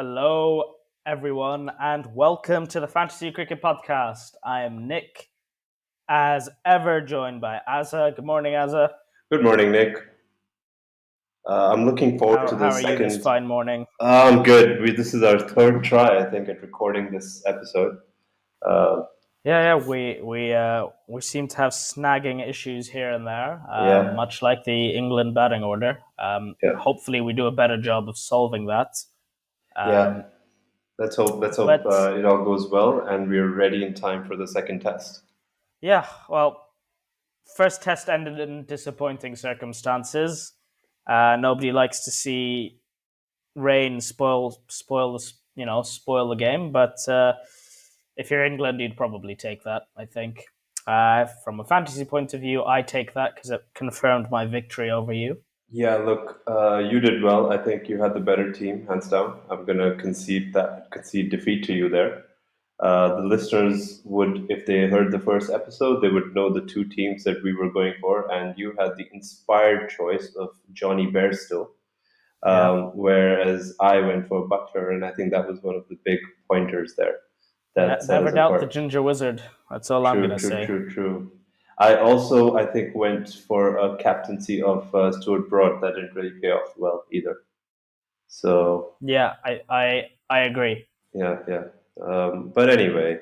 Hello, everyone, and welcome to the Fantasy Cricket Podcast. I am Nick, as ever, joined by Azza. Good morning, Azza. Good morning, Nick. I'm looking forward to How the are you this second. fine morning? I'm good. This is our third try, I think, at recording this episode. Uh, Yeah, we seem to have snagging issues here and there, yeah, much like the England batting order. yeah, Hopefully, we do a better job of solving that. yeah. Um, Let's hope but it all goes well, and we're ready in time for the second test. yeah, well, first test ended in disappointing circumstances. Nobody likes to see rain spoil the game. But if you're England, you'd probably take that. I think. From a fantasy point of view, I take that because it confirmed my victory over you. Yeah, look, you did well. I think you had the better team, hands down. I'm gonna concede defeat to you there. The listeners would, if they heard the first episode, they would know the two teams that we were going for, and you had the inspired choice of Johnny Bairstow, Yeah, whereas I went for Butler, and I think that was one of the big pointers there that set never us doubt the apart. Ginger Wizard. That's all I'm True, gonna true, say. true, true. I think, went for a captaincy of Stuart Broad that didn't really pay off well either. So Yeah, I agree. yeah, yeah. But anyway,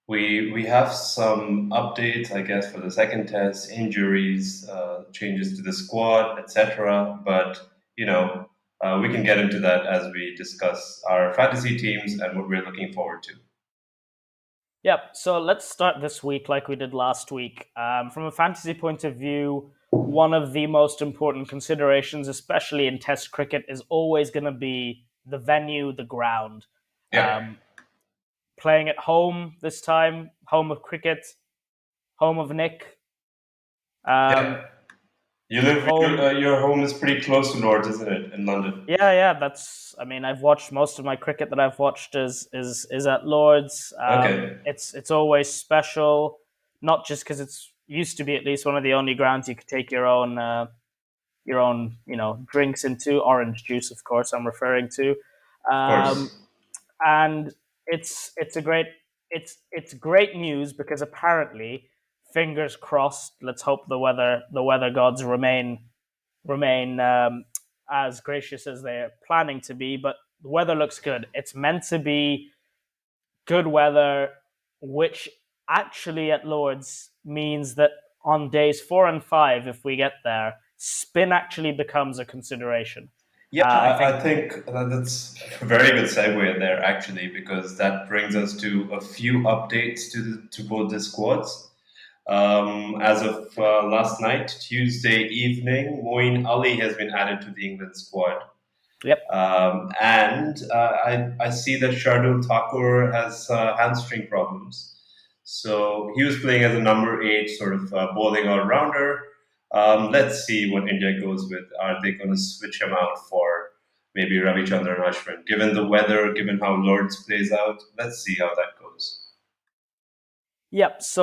we have some updates, I guess, for the second test, injuries, changes to the squad, etc. But we can get into that as we discuss our fantasy teams and what we're looking forward to. Yep. So let's start this week like we did last week. From a fantasy point of view, one of the most important considerations, especially in Test cricket, is always going to be the venue, the ground. Yeah, Um, Playing at home this time, home of cricket, home of Nick, yeah. um, You live. home. Your home is pretty close to Lords, isn't it, in London? Yeah. That's. I mean, I've watched most of my cricket that I've watched is at Lords. Okay, It's always special, not just because it's used to be at least one of the only grounds you could take your own drinks into, orange juice, of course. I'm referring to. of Um, course. and it's great news because apparently, fingers crossed. Let's hope the weather gods remain as gracious as they're planning to be. But the weather looks good. It's meant to be good weather, which actually at Lords means that on days 4 and 5, if we get there, spin actually becomes a consideration. Yeah, I think. I think that's a very good segue there, actually, because that brings us to a few updates to both the squads. As of last night, Tuesday evening, Moeen Ali has been added to the England squad. Yep. And I see that Shardul Thakur has hamstring problems. So he was playing as a number eight, sort of bowling all rounder. Let's see what India goes with. Are they going to switch him out for maybe Ravichandran Ashwin? Given the weather, given how Lords plays out, let's see how that goes. Yep. As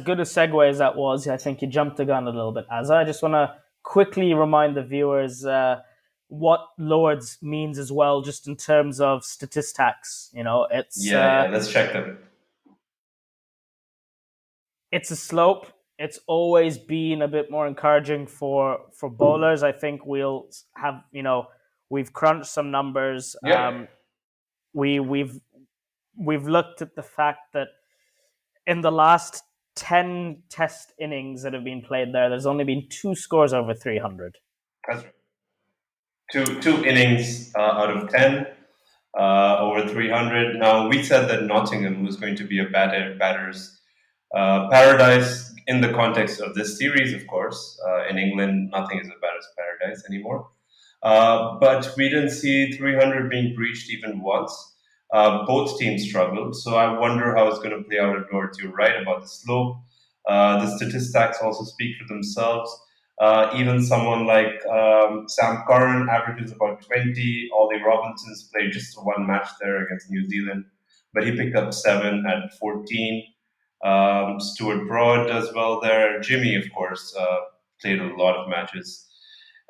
good a segue as that was, I think you jumped the gun a little bit. As I just want to quickly remind the viewers what Lords means as well, just in terms of statistics. Yeah, yeah, let's check them. It's a slope. It's always been a bit more encouraging for bowlers. I think we've crunched some numbers. Yeah, We've looked at the fact that in the last 10 test innings that have been played there's only been two scores over 300. that's right. Two innings out of 10. Over 300. Now, we said that Nottingham was going to be a batter's paradise in the context of this series, of course. In England, nothing is a batter's paradise anymore. But we didn't see 300 being breached even once. Both teams struggled, so I wonder how it's going to play out at Lords. You're right about the slope. The statistics also speak for themselves. Even someone like Sam Curran averages about 20. Ollie Robinson's played just one match there against New Zealand, but he picked up 7 at 14. Stuart Broad does well there. Jimmy, of course, played a lot of matches.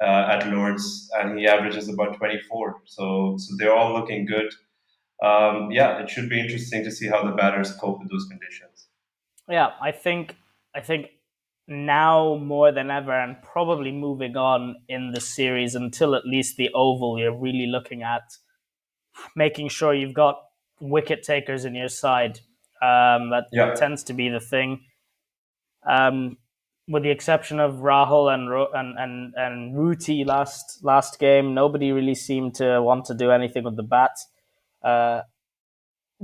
at Lords, and he averages about 24. So they're all looking good. Yeah, it should be interesting to see how the batters cope with those conditions. Yeah, I think now more than ever, and probably moving on in the series until at least the Oval, you're really looking at making sure you've got wicket takers in your side. That Yeah. tends to be the thing. Um, with the exception of Rahul and Ruti last game, nobody really seemed to want to do anything with the bat. Uh,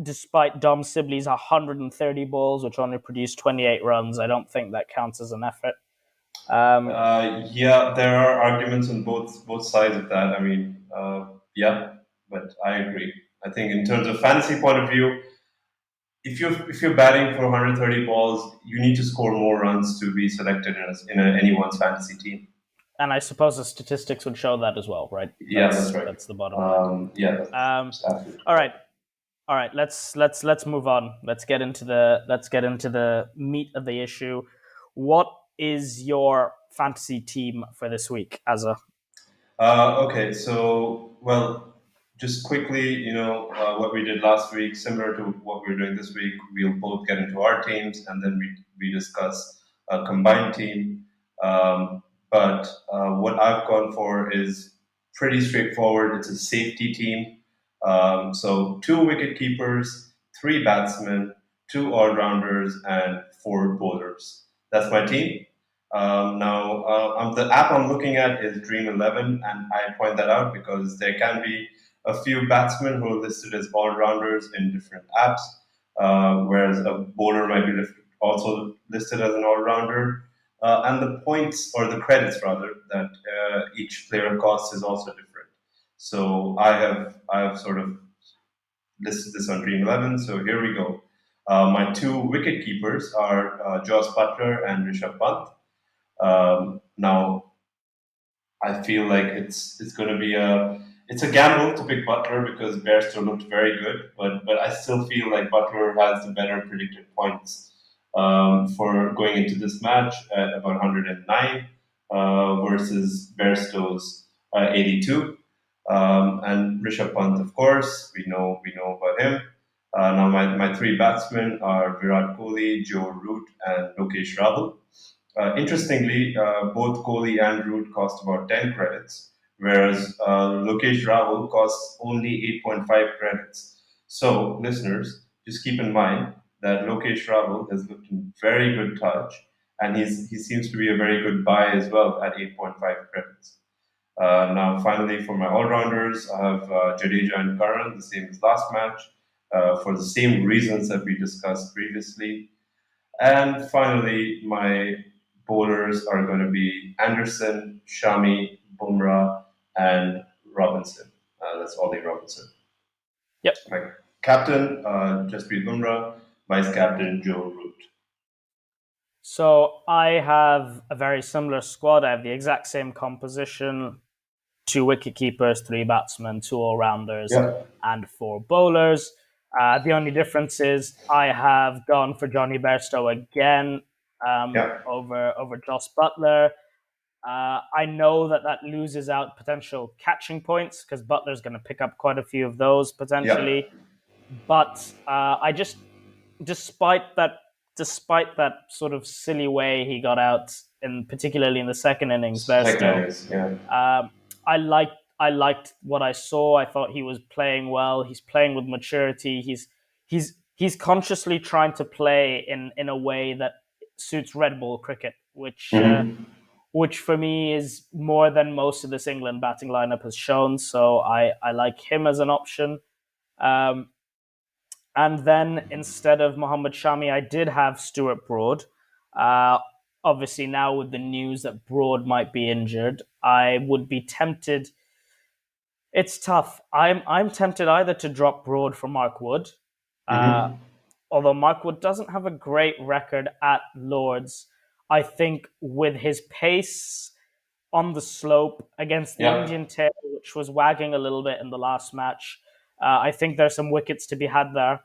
Despite Dom Sibley's 130 balls, which only produced 28 runs, I don't think that counts as an effort. Um, Yeah, there are arguments on both sides of that. I mean, yeah, but I agree. I think in terms of fantasy point of view, if you're batting for 130 balls, you need to score more runs to be selected in anyone's fantasy team. and I suppose the statistics would show that as well, right? Yeah, that's right. That's the bottom line. Yeah, Um, that's absolutely all right. right, all right. Let's move on. Let's get into the meat of the issue. What is your fantasy team for this week, Azza? Okay, so well, just quickly, what we did last week, similar to what we're doing this week. We'll both get into our teams, and then we discuss a combined team. But what I've gone for is pretty straightforward. It's a safety team. So two wicket keepers, three batsmen, two all rounders, and four bowlers. That's my team. Now, the app I'm looking at is Dream 11, and I point that out because there can be a few batsmen who are listed as all rounders in different apps, whereas a bowler might be also listed as an all rounder. And the points, or the credits rather, that each player costs is also different. So I have sort of listed this on Dream 11. So here we go. My two wicket keepers are Joss Butler and Rishabh Pant. Now, I feel like it's going to be a gamble to pick Butler because Bairstow looked very good, but I still feel like Butler has the better predicted points for going into this match at about 109 versus Bairstow's 82. And Rishabh Pant, of course, we know about him. Now, my three batsmen are Virat Kohli, Joe Root, and Lokesh Rahul. Interestingly, both Kohli and Root cost about 10 credits, whereas Lokesh Rahul costs only 8.5 credits. So, listeners, just keep in mind that Lokesh Rahul has looked in very good touch, and he seems to be a very good buy as well at 8.5 credits. Now, finally, for my all-rounders, I have Jadeja and Karan, the same as last match, for the same reasons that we discussed previously. And finally, my bowlers are going to be Anderson, Shami, Bumrah, and Robinson. That's Ollie Robinson. Yep. My captain, Jasprit Bumrah. Vice captain, Joe Root. So I have a very similar squad. I have the exact same composition: two wicket keepers, three batsmen, two all rounders, Yeah. and four bowlers. The only difference is I have gone for Johnny Bairstow again Yeah. over Joss Butler. I know that loses out potential catching points because Butler's going to pick up quite a few of those Yeah. potentially. But I just, despite that, despite that sort of silly way he got out, in particularly in the second innings, Bairstow, Yeah. I liked what I saw. I thought he was playing well. He's playing with maturity. He's consciously trying to play in a way that suits red ball cricket, Hmm. which for me is more than most of this England batting lineup has shown. So I like him as an option. Um, and then instead of Mohammad Shami, I did have Stuart Broad. Uh, Obviously, now with the news that Broad might be injured, I would be tempted. It's tough. I'm tempted either to drop Broad for Mark Wood, uh, Hmm. although Mark Wood doesn't have a great record at Lords. I think with his pace on the slope against the Yeah. Indian tail, which was wagging a little bit in the last match, I think there's some wickets to be had there.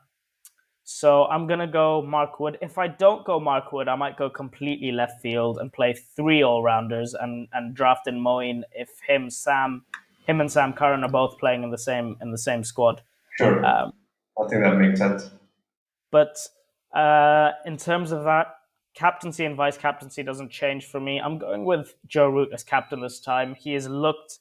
So I'm gonna go Mark Wood. If I don't go Mark Wood, I might go completely left field and play three all rounders and draft in Moeen if him and Sam Curran are both playing in the same squad. Sure. Um, I think that makes sense. but in terms of that, captaincy and vice captaincy doesn't change for me. I'm going with Joe Root as captain this time. He has looked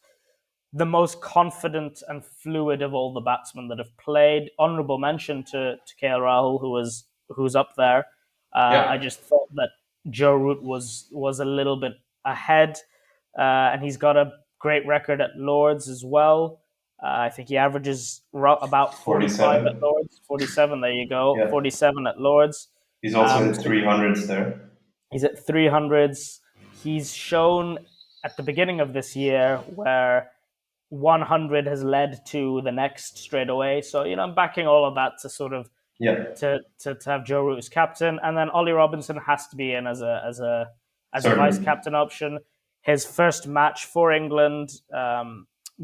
the most confident and fluid of all the batsmen that have played. Honourable mention to KL Rahul, who's up there. I Yeah. just thought that Joe Root was a little bit ahead, and he's got a great record at Lords as well. I think he averages about 45 at 47. Lords, 47. There you go, Yeah. 47 at Lords. He's also hit So 300s there. he's at 300s. He's shown at the beginning of this year where 100 has led to the next straight away. So, I'm backing all of that to sort of Yeah. to have Joe Root as captain, and then Ollie Robinson has to be in as a vice Certainly. captain option. His first match for England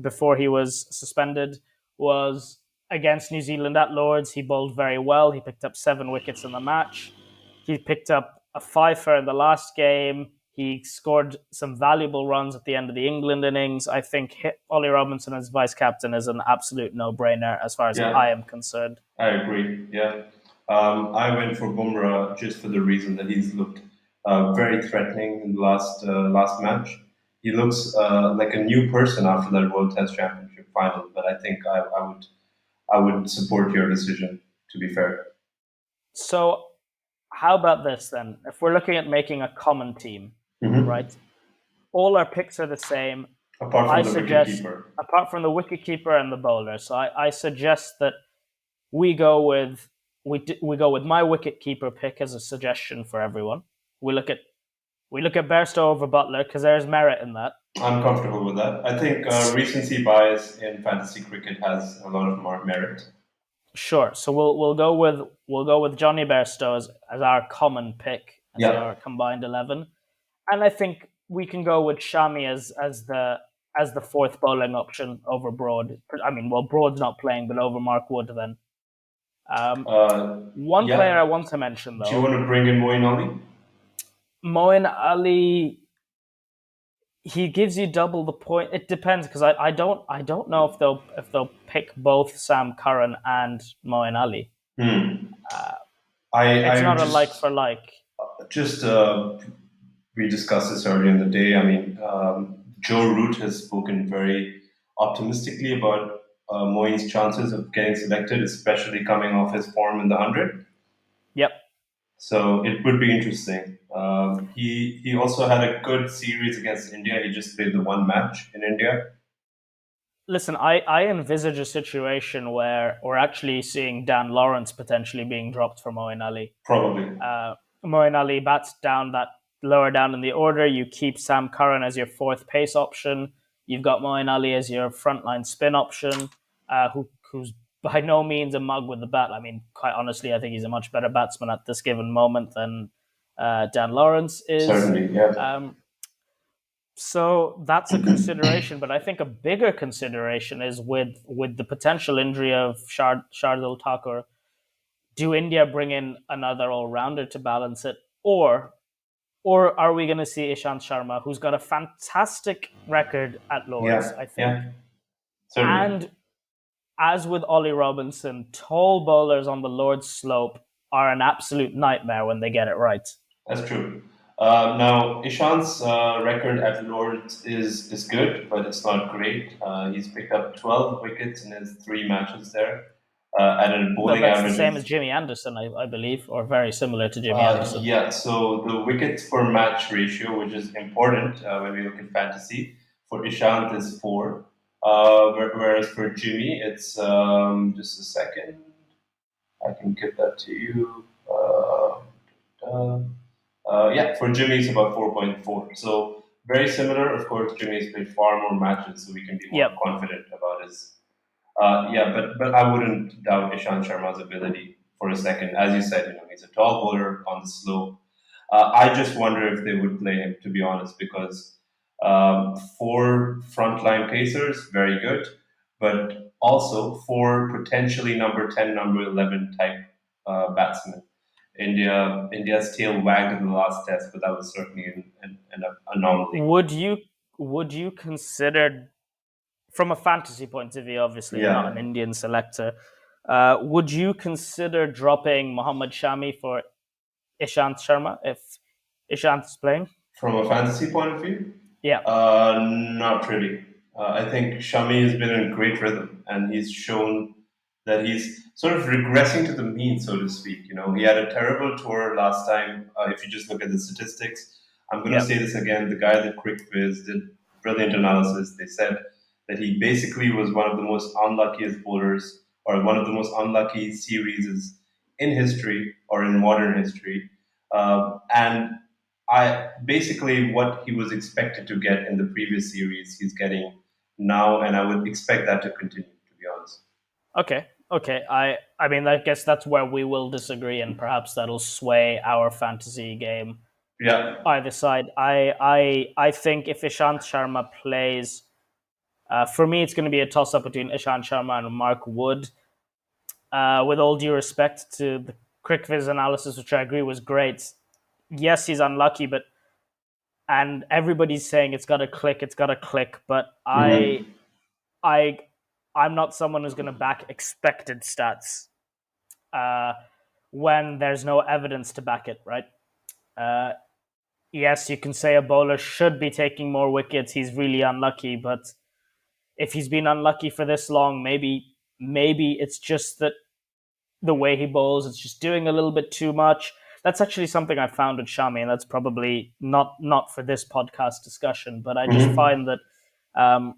before he was suspended was against New Zealand at Lords. He bowled very well. He picked up 7 wickets in the match. He picked up a fifer in the last game. He scored some valuable runs at the end of the England innings. I think Ollie Robinson as vice captain is an absolute no-brainer as far as I Yeah. am concerned. I agree. Yeah. I went for Bumrah just for the reason that he's looked very threatening in the last match. He looks like a new person after that World Test Championship final. But I think I would support your decision. To be fair. So, how about this then? If we're looking at making a common team, Hmm. right? All our picks are the same. Apart I from the suggest, wicketkeeper. apart from the wicketkeeper and the bowler, so I suggest that we go with we go with my wicketkeeper pick as a suggestion for everyone. We look at Bairstow over Butler because there's merit in that. I'm comfortable with that. I think recency bias in fantasy cricket has a lot of more merit. Sure. So we'll go with Johnny Bairstow as our common pick as Yeah, our combined 11, and I think we can go with Shami as the fourth bowling option over Broad. I mean, well, Broad's not playing, but over Mark Wood then. Um, One player yeah. I want to mention Do you though, want to bring in Moeen Ali? Moin Ali. He gives you double the point. It depends because I don't know if they'll pick both Sam Curran and Moin Ali. Hmm. Uh, I it's I not a like just for like. just we discussed this earlier in the day. I mean, Joe Root has spoken very optimistically about Moeen's chances of getting selected, especially coming off his form in the 100. Yep. So it would be interesting. He also had a good series against India. He just played the one match in India. Listen, I envisage a situation where we're actually seeing Dan Lawrence potentially being dropped for Moeen Ali. Probably. Moeen Ali bats down that lower down in the order. You keep Sam Curran as your fourth pace option. You've got Moeen Ali as your frontline spin option, who's by no means a mug with the bat. I mean, quite honestly, I think he's a much better batsman at this given moment than Dan Lawrence is. Certainly, yeah. So that's a consideration, but I think a bigger consideration is with the potential injury of Shardul Thakur. Do India bring in another all rounder to balance it, or are we going to see Ishant Sharma, who's got a fantastic record at Lords, Yeah, I think, yeah, certainly. and as with Ollie Robinson, tall bowlers on the Lord's slope are an absolute nightmare when they get it right. That's true. Now, Ishant's record at Lords is good, but it's not great. He's picked up 12 wickets in his 3 matches there, at a But bowling that's the average same of as Jimmy Anderson, I believe, or very similar to Jimmy Anderson. yeah. So the wickets per match ratio, which is important when we look at fantasy, for Ishant is 4. Whereas for Jimmy, it's just a second. I can give that to you. Uh, yeah, for Jimmy, it's about 4.4. So very similar. Of course, Jimmy's played far more matches, so we can be more Yep. confident about his. Yeah, but I wouldn't doubt Ishant Sharma's ability for a second. As you said, he's a tall bowler on the slope. I just wonder if they would play him, to be honest, because 4 frontline pacers, very good, but also 4 potentially number 10, number 11 type batsmen. India's tail wagged in the last test, but that was certainly an anomaly. Would you consider, from a fantasy point of view, obviously you're not an Yeah, Indian selector, would you consider dropping Mohammad Shami for Ishant Sharma if Ishant's playing? from a fantasy point of view, Yeah. not really. I think Shami has been in great rhythm, and he's shown that he's sort of regressing to the mean, so to speak. He had a terrible tour last time. If you just look at the statistics, I'm going to Yeah. say this again. The guy that Quick Viz did brilliant analysis. They said that he basically was one of the most unluckiest bowlers, or one of the most unlucky series in history or in modern history. And I basically what he was expected to get in the previous series, he's getting now, and I would expect that to continue. To be honest. Okay. Okay. I mean, I guess that's where we will disagree, and perhaps that'll sway our fantasy game Yeah. either side. I think if Ishant Sharma plays, for me, it's going to be a toss up between Ishant Sharma and Mark Wood. With all due respect to the quick viz analysis, which I agree was great. Yes, he's unlucky, but and everybody's saying it's got to click, it's got to click. But Hmm. I, I'm not someone who's going to back expected stats uh, when there's no evidence to back it. Right? Uh, yes, you can say a bowler should be taking more wickets. He's really unlucky, but if he's been unlucky for this long, maybe it's just that the way he bowls, it's just doing a little bit too much. That's actually something I found with Shami, and that's probably not for this podcast discussion. But I just Hmm. find that um,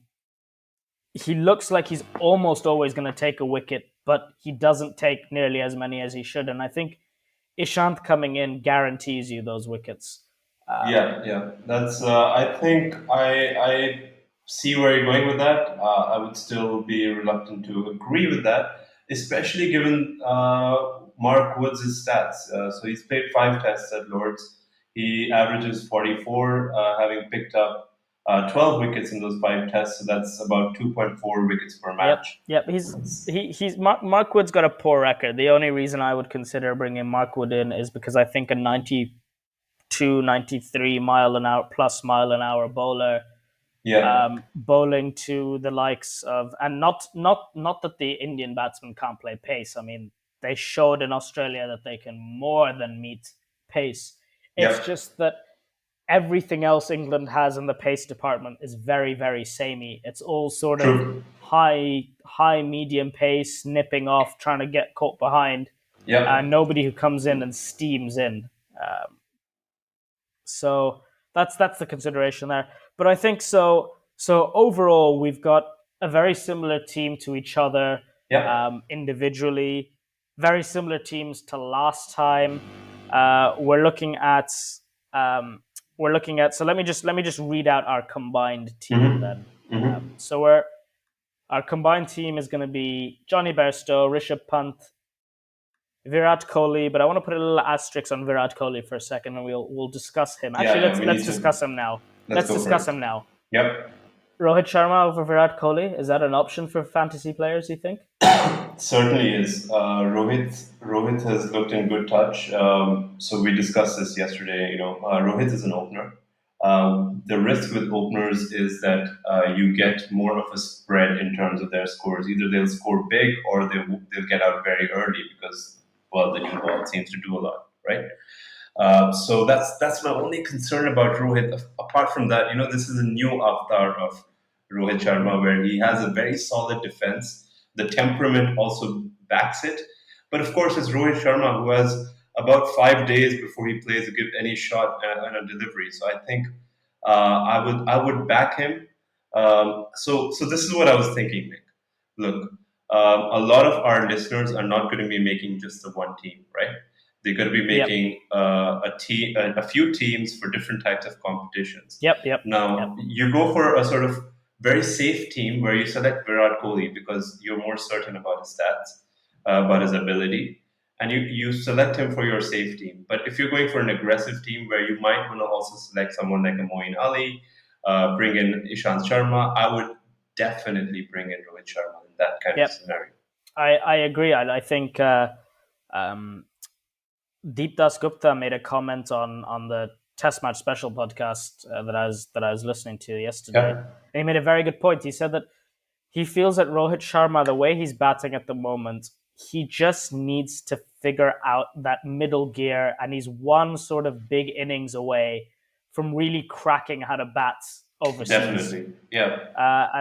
he looks like he's almost always going to take a wicket, but he doesn't take nearly as many as he should. And I think Ishant coming in guarantees you those wickets. Um, Yeah, yeah. That's. I think I see where you're going with that. I would still be reluctant to agree with that, especially given Mark Woods' stats. So he's played 5 tests at Lords. He averages 44, having picked up 12 wickets in those 5 tests. So that's about 2.4 wickets per yep, match. yep. He's Mark Wood's got a poor record. The only reason I would consider bringing Mark Wood in is because I think a 93 mile an hour plus mile an hour bowler Yeah, bowling to the likes of, and not that the Indian batsmen can't play pace. I mean, they showed in Australia that they can more than meet pace. It's yep, just that everything else England has in the pace department is very, very samey. It's all sort of true. high medium pace, nipping off, trying to get caught behind. Yep. Nobody who comes in and steams in. So that's the consideration there. But I think so. So overall, we've got a very similar team to each other Yep. individually. Very similar teams to last time. We're looking at So let me just read out our combined team Hmm. then. Hmm. Our combined team is going to be Johnny Bairstow, Rishabh Pant, Virat Kohli, but I want to put a little asterisk on Virat Kohli for a second, and we'll discuss him. Yeah, Actually, yeah. let's We let's need to. discuss him now. Let's Let's go for discuss it. him now. Yep. Rohit Sharma over Virat Kohli, is that an option for fantasy players? You think? Certainly is. Rohit has looked in good touch. So we discussed this yesterday. Rohit is an opener. The risk with openers is that you get more of a spread in terms of their scores. Either they'll score big or they'll get out very early because the new ball seems to do a lot, right? So that's my only concern about Rohit. Apart from that, this is a new avatar of Rohit Sharma, where he has a very solid defense. The temperament also backs it. But of course, it's Rohit Sharma who has about 5 days before he plays to give any shot and a delivery. So I think I would back him. So this is what I was thinking, Nick. Look, a lot of our listeners are not going to be making just the one team, right? They're going to be Yep, making a few teams for different types of competitions. yep, yep, yep, Now, you go for a sort of very safe team where you select Virat Kohli because you're more certain about his stats, about his ability, and you select him for your safe team. But if you're going for an aggressive team where you might want to also select someone like a Moeen Ali, bring in Ishant Sharma, I would definitely bring in Rohit Sharma in that kind of yep. scenario. I agree. I think Um, Deep Das Gupta made a comment on the Test Match Special podcast that I was listening to yesterday, Yeah, and he made a very good point. He said that he feels that Rohit Sharma, the way he's batting at the moment, he just needs to figure out that middle gear, and he's one sort of big innings away from really cracking how to bat overseas. definitely. Yeah,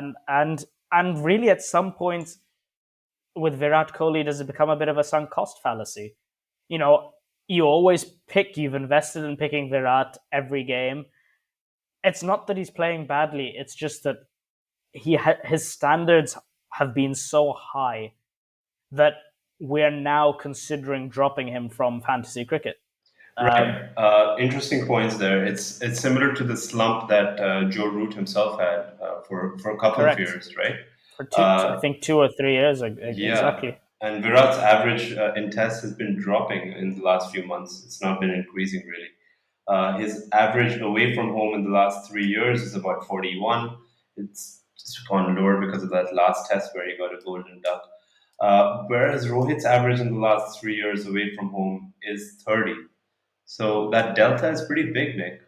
And really, at some point with Virat Kohli, does it become a bit of a sunk cost fallacy? You know, you always pick. You've invested in picking Virat every game. It's not that he's playing badly. It's just that his standards have been so high that we're now considering dropping him from fantasy cricket. right. Interesting points there. It's similar to the slump that Joe Root himself had for a couple of Correct. years, right? For I Uh, think 2 or 3 years yeah, exactly. and Virat's average in tests has been dropping in the last few months. It's not been increasing really. His average away from home in the last 3 years is about 41. It's just gone lower because of that last test where he got a golden duck. Whereas Rohit's average in the last 3 years away from home is 30. So that delta is pretty big, Nick.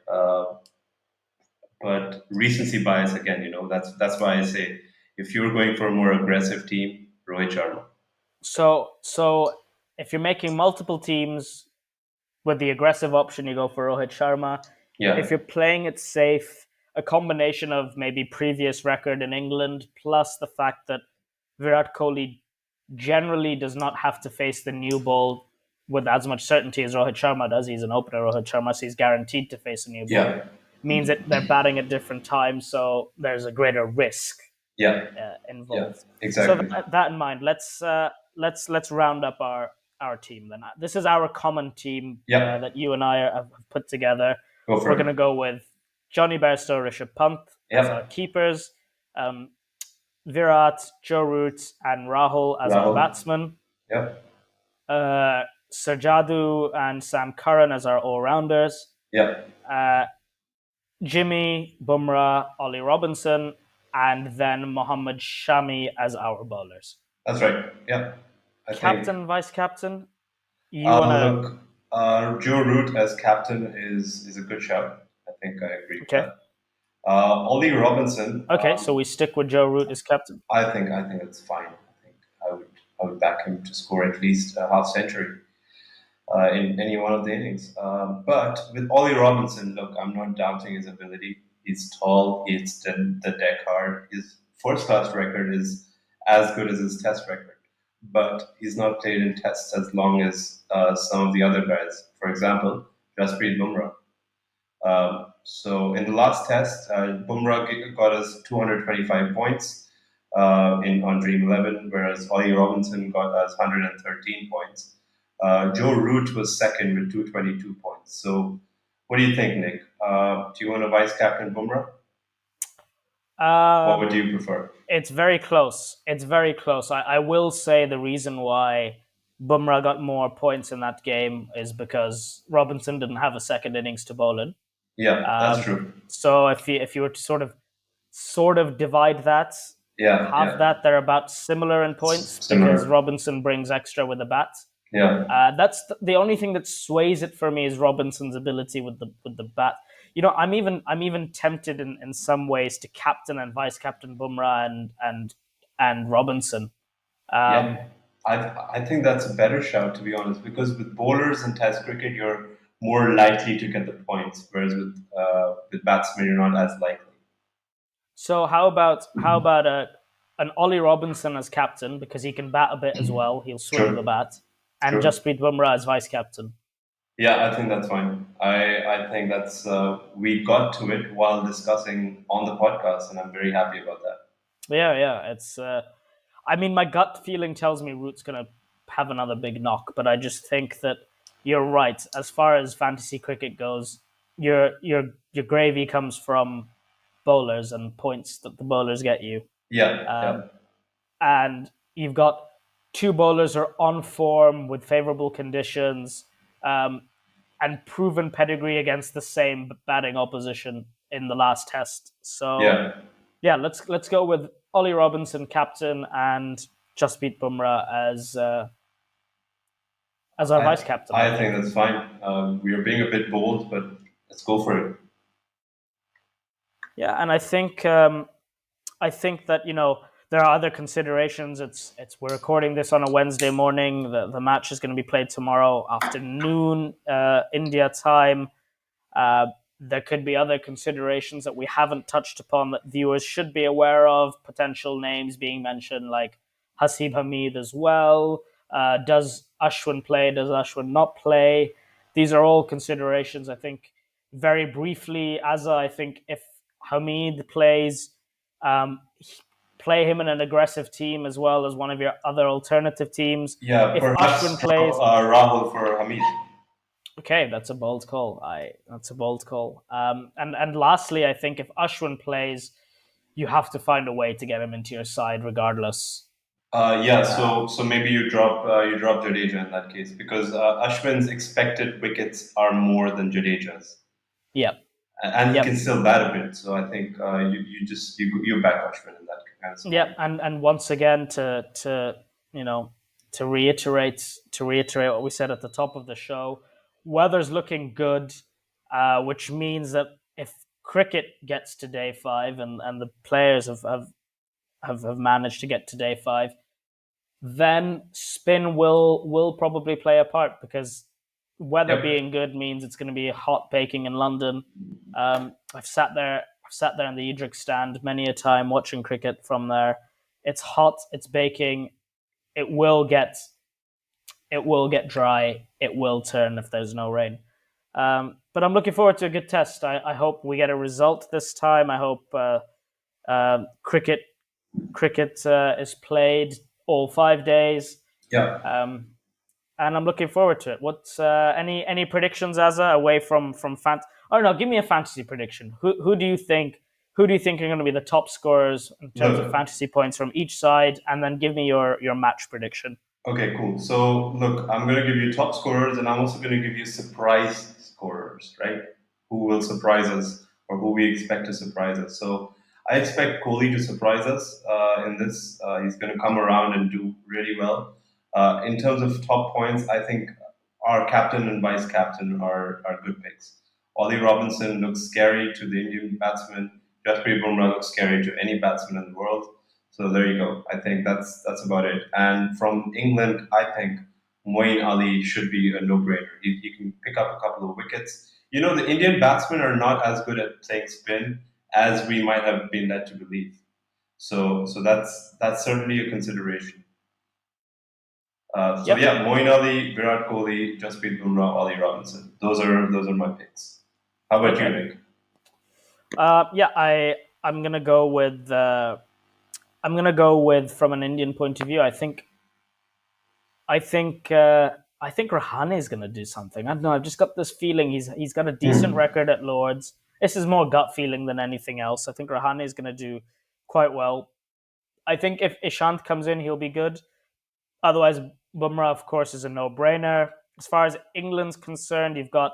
But recency bias again, that's why I say if you're going for a more aggressive team, Rohit Sharma. So if you're making multiple teams with the aggressive option, you go for Rohit Sharma. If Yeah, you're playing it safe, a combination of maybe previous record in England plus the fact that Virat Kohli generally does not have to face the new ball with as much certainty as Rohit Sharma does. He's an opener, Rohit Sharma, so he's guaranteed to face a new ball. yeah, Means that they're batting at different times, so there's a greater risk yeah, yeah, involved. So exactly. that in mind, let's round up our team then. This is our common team Yeah, that you and I have put together. go We're for going to it. go with Johnny Bairstow, Rishabh Pant as our Yeah, keepers, um, Virat, Joe Root, and Rahul as our Rahul. batsmen, Yeah, Sajadu and Sam Curran as our all-rounders, yeah, uh, Jimmy, Bumrah, Ollie Robinson, and then Mohammad Shami as our bowlers. that's right. Yeah, I think. Captain, vice captain, you want to. Look, Joe Root as captain is a good shout. I think I agree with Okay. that. Ollie Robinson, Okay, so we stick with Joe Root as captain. I think it's fine. I think I would back him to score at least a half century in any one of the innings. But with Ollie Robinson, look, I'm not doubting his ability. He's tall. He hits the deck hard. His first class record is as good as his test record. But he's not played in tests as long as some of the other guys. For example, Jasprit Bumrah. So in the last test, Bumrah got us 225 points in on Dream 11, whereas Ollie Robinson got us 113 points. Joe Root was second with 222 points. So what do you think, Nick? Do you want to vice captain Bumrah? What would Um, you prefer? it's very close. It's very close. I will say the reason why Bumrah got more points in that game is because Robinson didn't have a second innings to bowl in. Yeah, that's Um, true. so if you were to sort of divide that, Yeah, half yeah, that they're about similar in points because similar. Robinson brings extra with the bat. Yeah, That's the only thing that sways it for me is Robinson's ability with the bat. You know, I'm even tempted in some ways to captain and vice captain Bumrah and Robinson. Um, yeah. I think that's a better shout to be honest, because with bowlers in Test cricket, you're more likely to get the points, whereas with batsmen, you're not as likely. so how about an Ollie Robinson as captain because he can bat a bit as well. He'll swing the True, bat, and true. Jasprit Bumrah as vice captain. Yeah, I think that's fine. I think that's we got to it while discussing on the podcast, and I'm very happy about that. Yeah. It's. I mean, my gut feeling tells me Root's gonna have another big knock, but I just think that you're right. As far as fantasy cricket goes, your gravy comes from bowlers and points that the bowlers get you, Yeah, yeah, um, and you've got two bowlers who are on form with favorable conditions. Um, and proven pedigree against the same batting opposition in the last test. So yeah. yeah, let's go with Ollie Robinson captain and Jasprit Bumrah as our vice captain, I I think think. that's fine. We are being a bit bold, but let's go for it. Yeah, and I think that there are other considerations. It's we're recording this on a Wednesday morning. The match is going to be played tomorrow afternoon, India time. Uh, there could be other considerations that we haven't touched upon that viewers should be aware of. Potential names being mentioned, like Hasib Hamid as well. Does Ashwin play? Does Ashwin not play? These are all considerations. I think very briefly, Azza, I think if Hamid plays, um, play him in an aggressive team as well as one of your other alternative teams. Yeah, If perhaps Ashwin plays, drop Rahul for Hamid. okay, that's a bold call. That's a bold call. And lastly, I think if Ashwin plays, you have to find a way to get him into your side, regardless. Yeah, so maybe you drop Jadeja in that case because Ashwin's expected wickets are more than Jadeja's, Yep, and he yep, can still bat a bit. So I think you back Ashwin in that kind of yep. scenario. And once again, you know to reiterate what we said at the top of the show, weather's looking good, which means that if cricket gets to day five and the players have managed to get to day five, then spin will probably play a part because weather Yep. being good means it's going to be hot baking in London. I've sat there in the Edric stand many a time watching cricket from there. It's hot, it's baking. It will get dry. It will turn if there's no rain. But I'm looking forward to a good test. I hope we get a result this time. I hope cricket is played all 5 days, Yeah. and I'm looking forward to it. What's any predictions, Azza, away from Oh no, give me a fantasy prediction. Who do you think? Who do you think are going to be the top scorers in terms of Look. fantasy points from each side? And then give me your match prediction. Okay, cool. So look, I'm going to give you top scorers, and I'm also going to give you surprise scorers, right? Who will surprise us, or who we expect to surprise us. So I expect Kohli to surprise us in this. He's going to come around and do really well. In terms of top points, I think our captain and vice captain are good picks. Ollie Robinson looks scary to the Indian batsman. Jasprit Bumrah looks scary to any batsman in the world. So there you go. I think that's about it. And from England, I think Moeen Ali should be a no-brainer. He can pick up a couple of wickets. You know, the Indian batsmen are not as good at playing spin as we might have been led to believe. So that's certainly a consideration. So Yep. yeah, Moeen Ali, Virat Kohli, Jasprit Bumrah, Ollie Robinson. Those are my picks. How about you, Okay. Nick? Yeah, I'm gonna go with from an Indian point of view. I think Rahane is gonna do something. I don't know. I've just got this feeling he's got a decent Hmm. record at Lords. This is more gut feeling than anything else. I think Rahane is gonna do quite well. I think if Ishant comes in, he'll be good. Otherwise, Bumrah, of course, is a no-brainer. As far as England's concerned, you've got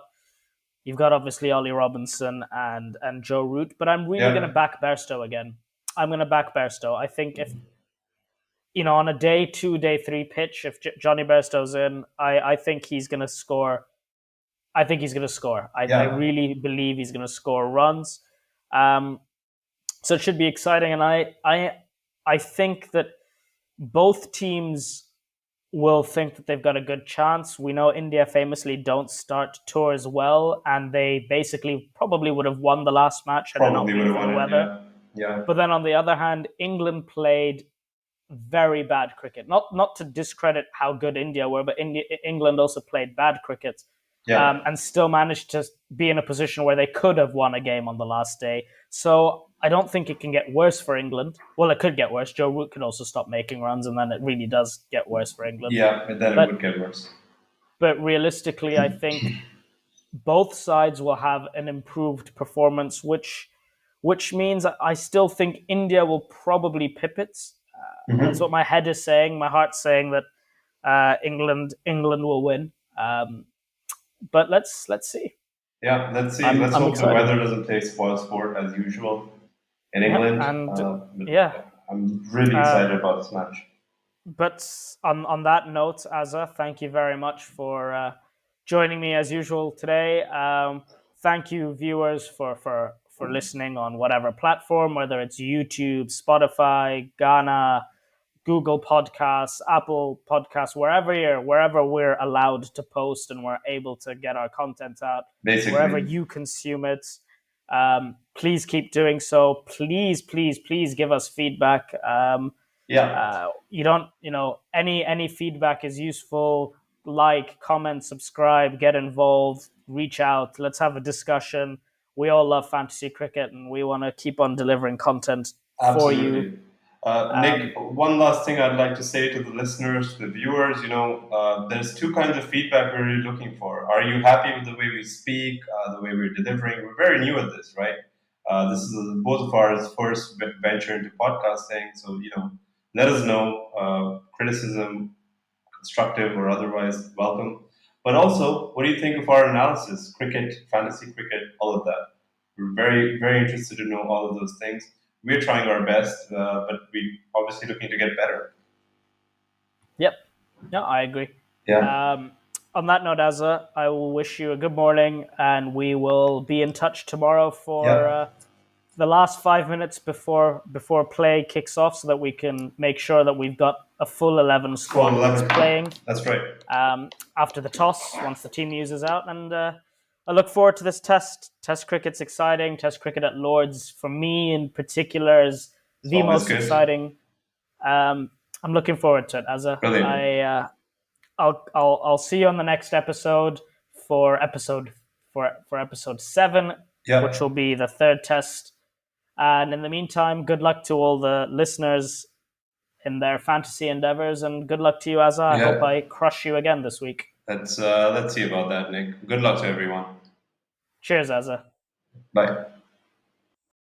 obviously Ollie Robinson and Joe Root, but I'm really going to Yeah. back Bairstow again. I'm going to back Bairstow. I think if on a day two, day three pitch, if Johnny Bairstow's in, I think he's going to score. I think he's going to score. I Yeah. really believe he's going to score runs. Um, so it should be exciting, and I think that both teams will think that they've got a good chance. We know India famously don't start tours well, and they basically probably would have won the last match had it not Probably would been have for the won it. weather. Yeah. Yeah. But then on the other hand, England played very bad cricket. Not to discredit how good India were, but England also played bad cricket, Yeah. and still managed to be in a position where they could have won a game on the last day. So I don't think it can get worse for England. Well, it could get worse. Joe Root could also stop making runs, and then it really does get worse for England. Yeah, but then it But would get worse. realistically, I think both sides will have an improved performance, which means I still think India will probably pip it. That's what Hmm. my head is saying. My heart's saying that England will win. But let's see. Yeah, let's see. I'm Let's I'm hope the excited. weather doesn't play spoil sport as usual in Yeah, England. and But yeah, yeah, I'm really uh, excited about this match. but on that note, Azza, thank you very much for joining me as usual today. Thank you, viewers, for listening on whatever platform, whether it's YouTube, Spotify, Ghana, Google Podcasts, Apple Podcasts, wherever we're allowed to post and we're able to get our content out, wherever Basically. you consume it. Please keep doing so. Please, please, please give us feedback. Yeah, You don't, any feedback is useful. Like, comment, subscribe, get involved, reach out. Let's have a discussion. We all love fantasy cricket, and we want to keep on delivering content for you. absolutely. Nick, one last thing I'd like to say to the listeners, the viewers, there's two kinds of feedback we're really looking for. Are you happy with the way we speak, the way we're delivering? We're very new at this, right? This is both of our first venture into podcasting. So, let us know. Criticism, constructive or otherwise, welcome. But also, what do you think of our analysis? Cricket, fantasy cricket, all of that. We're very, very interested to know all of those things. We're trying our best, but we obviously looking to get better. Yep. No, I agree. Yeah, On that note, Azza, I will wish you a good morning, and we will be in touch tomorrow for yeah. the last 5 minutes before play kicks off, so that we can make sure that we've got a full 11 Full squad that's 11. playing That's right. after the toss, once the team news is out. And I look forward to this test. Test cricket's exciting. Test cricket at Lords, for me in particular, is It's the always most good. exciting. I'm looking forward to it, Azza. Brilliant. I'll see you on the next episode for episode 7, which Yeah, will be the third test. And in the meantime, good luck to all the listeners in their fantasy endeavors, and good luck to you, Azza. I hope yeah. I crush you again this week. Let's see about that, Nick. Good luck to everyone. Cheers, Azza. Bye.